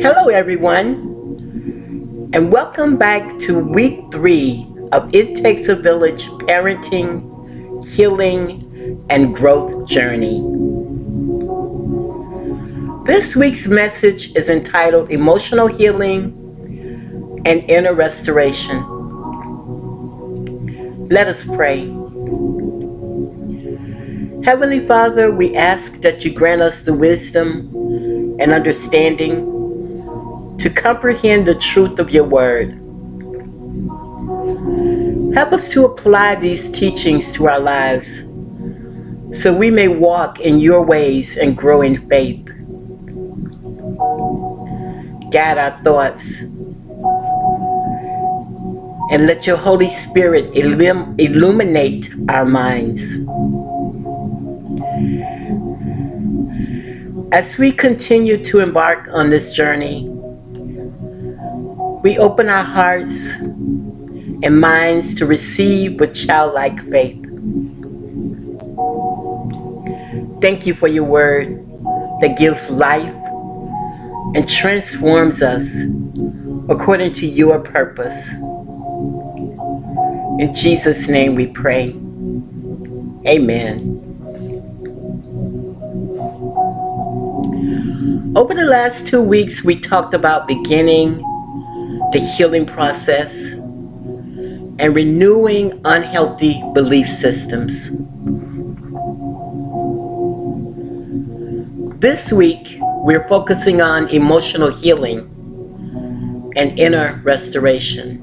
Hello, everyone, and welcome back to week 3 of It Takes a Village Parenting, Healing, and Growth Journey. This week's message is entitled Emotional Healing and Inner Restoration. Let us pray. Heavenly Father, we ask that you grant us the wisdom and understanding to comprehend the truth of your word. Help us to apply these teachings to our lives so we may walk in your ways and grow in faith. Guide our thoughts and let your Holy Spirit illuminate our minds. As we continue to embark on this journey, we open our hearts and minds to receive with childlike faith. Thank you for your word that gives life and transforms us according to your purpose. In Jesus' name we pray. Amen. Over the last 2 weeks, we talked about beginning the healing process and renewing unhealthy belief systems. This week, we're focusing on emotional healing and inner restoration.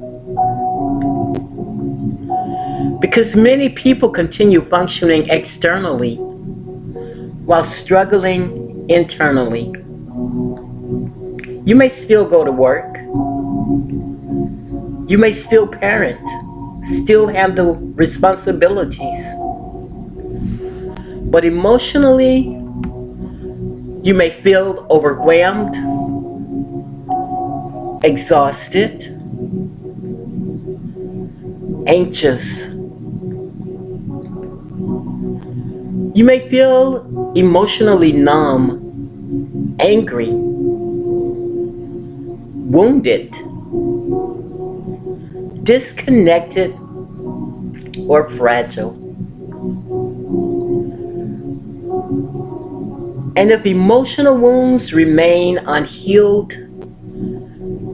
Because many people continue functioning externally while struggling internally. You may still go to work. You may still parent, still handle responsibilities. But emotionally, you may feel overwhelmed, exhausted, anxious. You may feel emotionally numb, angry, wounded, disconnected, or fragile. And if emotional wounds remain unhealed,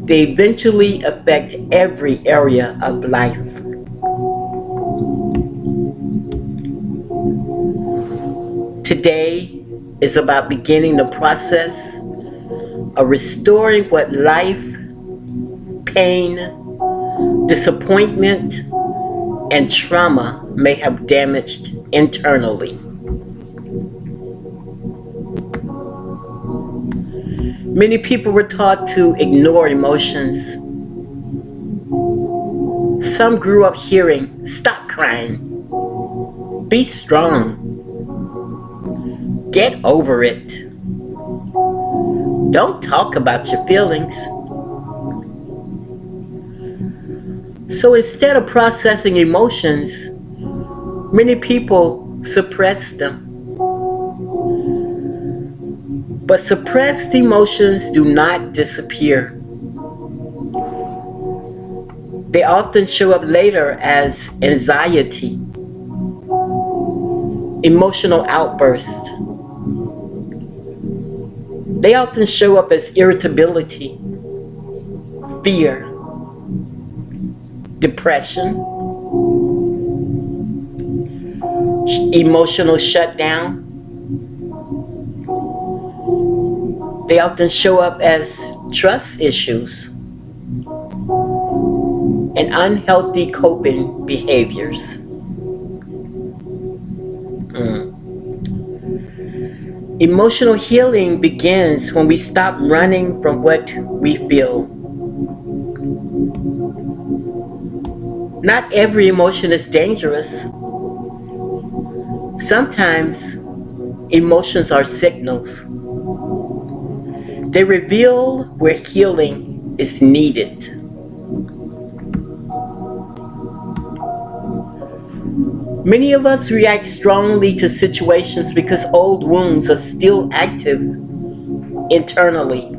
they eventually affect every area of life. Today is about beginning the process of restoring what life, pain, disappointment, and trauma may have damaged internally. Many people were taught to ignore emotions. Some grew up hearing, "Stop crying, be strong, get over it, don't talk about your feelings." So instead of processing emotions, many people suppress them. But suppressed emotions do not disappear. They often show up later as anxiety, emotional outbursts. They often show up as irritability, fear, depression, emotional shutdown. They often show up as trust issues and unhealthy coping behaviors. Emotional healing begins when we stop running from what we feel. Not every emotion is dangerous. Sometimes emotions are signals. They reveal where healing is needed. Many of us react strongly to situations because old wounds are still active internally.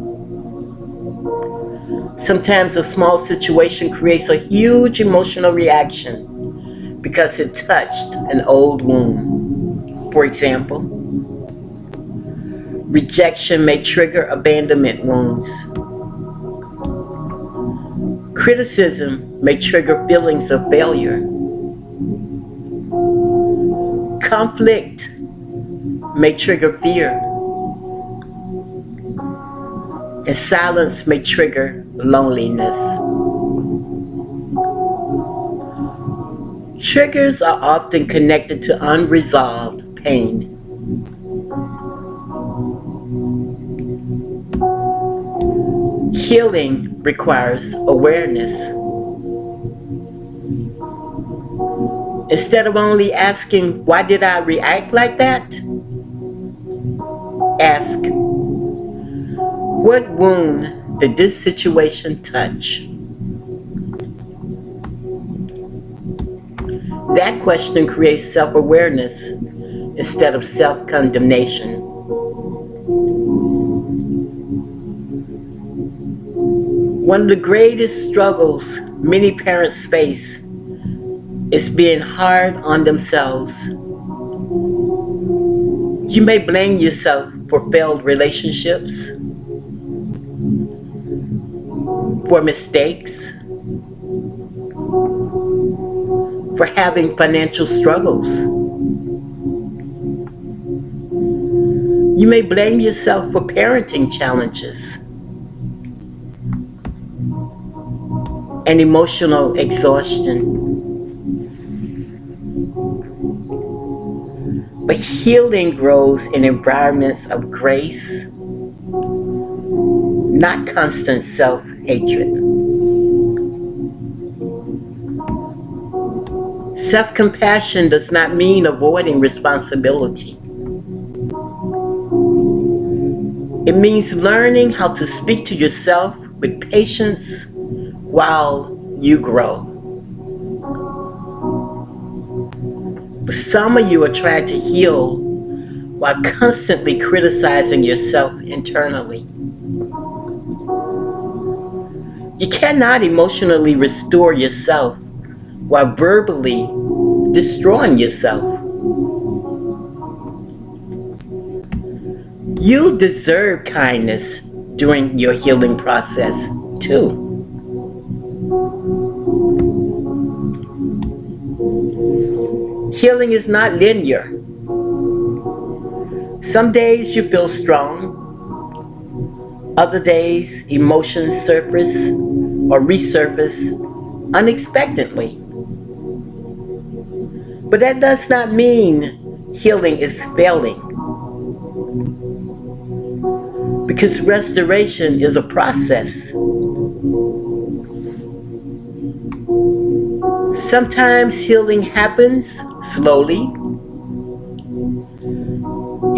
Sometimes a small situation creates a huge emotional reaction because it touched an old wound. For example, rejection may trigger abandonment wounds. Criticism may trigger feelings of failure. Conflict may trigger fear. And silence may trigger loneliness. Triggers are often connected to unresolved pain. Healing requires awareness. Instead of only asking, why did I react like that? Ask, what wound did this situation touch? That question creates self-awareness instead of self-condemnation. One of the greatest struggles many parents face is being hard on themselves. You may blame yourself for failed relationships, for mistakes, for having financial struggles. You may blame yourself for parenting challenges and emotional exhaustion. But healing grows in environments of grace, not constant self-hatred. Self-compassion does not mean avoiding responsibility. It means learning how to speak to yourself with patience while you grow. But some of you are trying to heal while constantly criticizing yourself internally. You cannot emotionally restore yourself while verbally destroying yourself. You deserve kindness during your healing process too. Healing is not linear. Some days you feel strong. Other days emotions surface or resurface unexpectedly. But that does not mean healing is failing. Because restoration is a process. Sometimes healing happens slowly.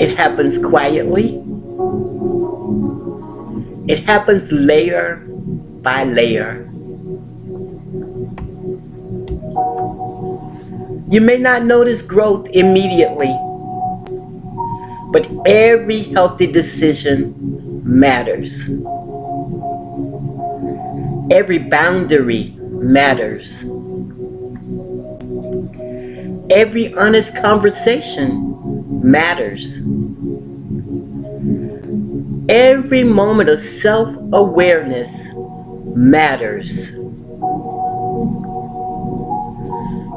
It happens quietly. It happens layer by layer. You may not notice growth immediately, but every healthy decision matters. Every boundary matters. Every honest conversation matters. Every moment of self-awareness matters.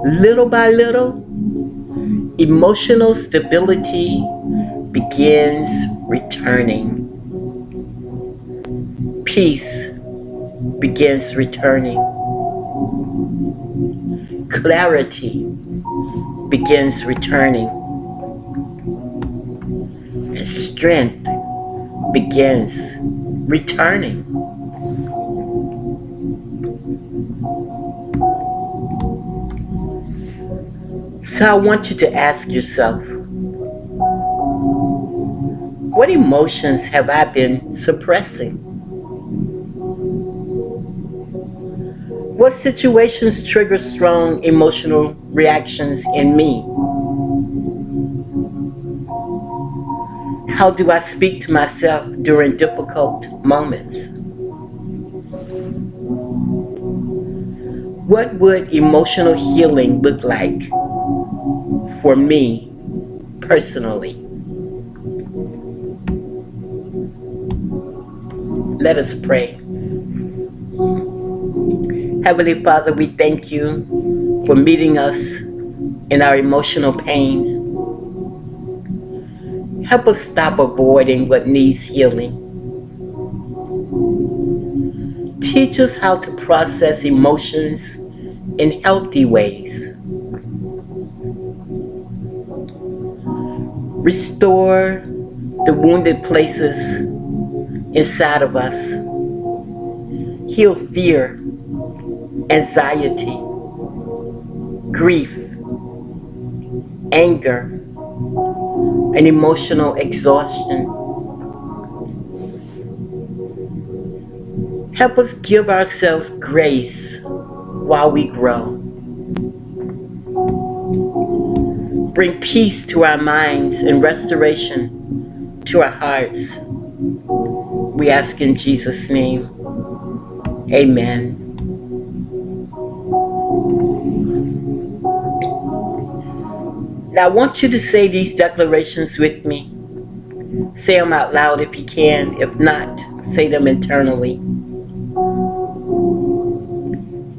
Little by little, emotional stability begins returning. Peace begins returning. Clarity begins returning. And strength begins returning. So I want you to ask yourself, what emotions have I been suppressing? What situations trigger strong emotional reactions in me? How do I speak to myself during difficult moments? What would emotional healing look like for me personally? Let us pray. Heavenly Father, we thank you for meeting us in our emotional pain. Help us stop avoiding what needs healing. Teach us how to process emotions in healthy ways. Restore the wounded places inside of us. Heal fear, anxiety, grief, anger, and emotional exhaustion. Help us give ourselves grace while we grow. Bring peace to our minds and restoration to our hearts. We ask in Jesus' name. Amen. Now I want you to say these declarations with me. Say them out loud if you can. If not, say them internally.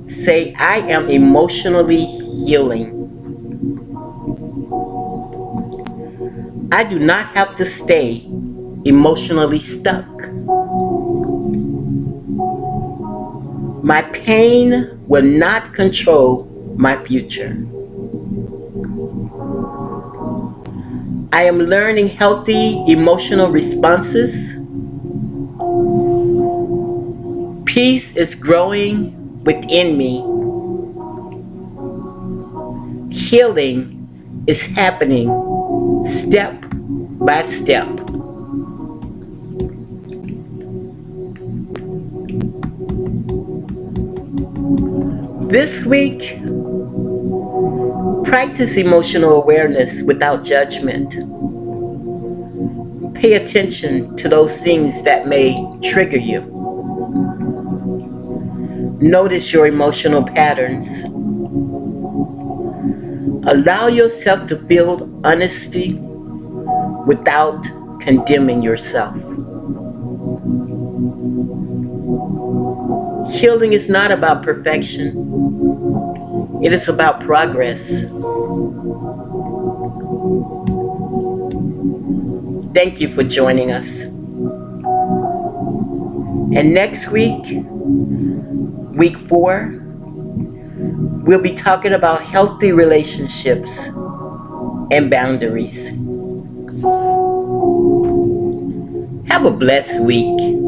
Say, I am emotionally healing. I do not have to stay emotionally stuck. My pain will not control my future. I am learning healthy emotional responses. Peace is growing within me. Healing is happening step by step. This week, practice emotional awareness without judgment. Pay attention to those things that may trigger you. Notice your emotional patterns. Allow yourself to feel honesty without condemning yourself. Healing is not about perfection. It is about progress. Thank you for joining us. And next week, week 4, we'll be talking about healthy relationships and boundaries. Have a blessed week.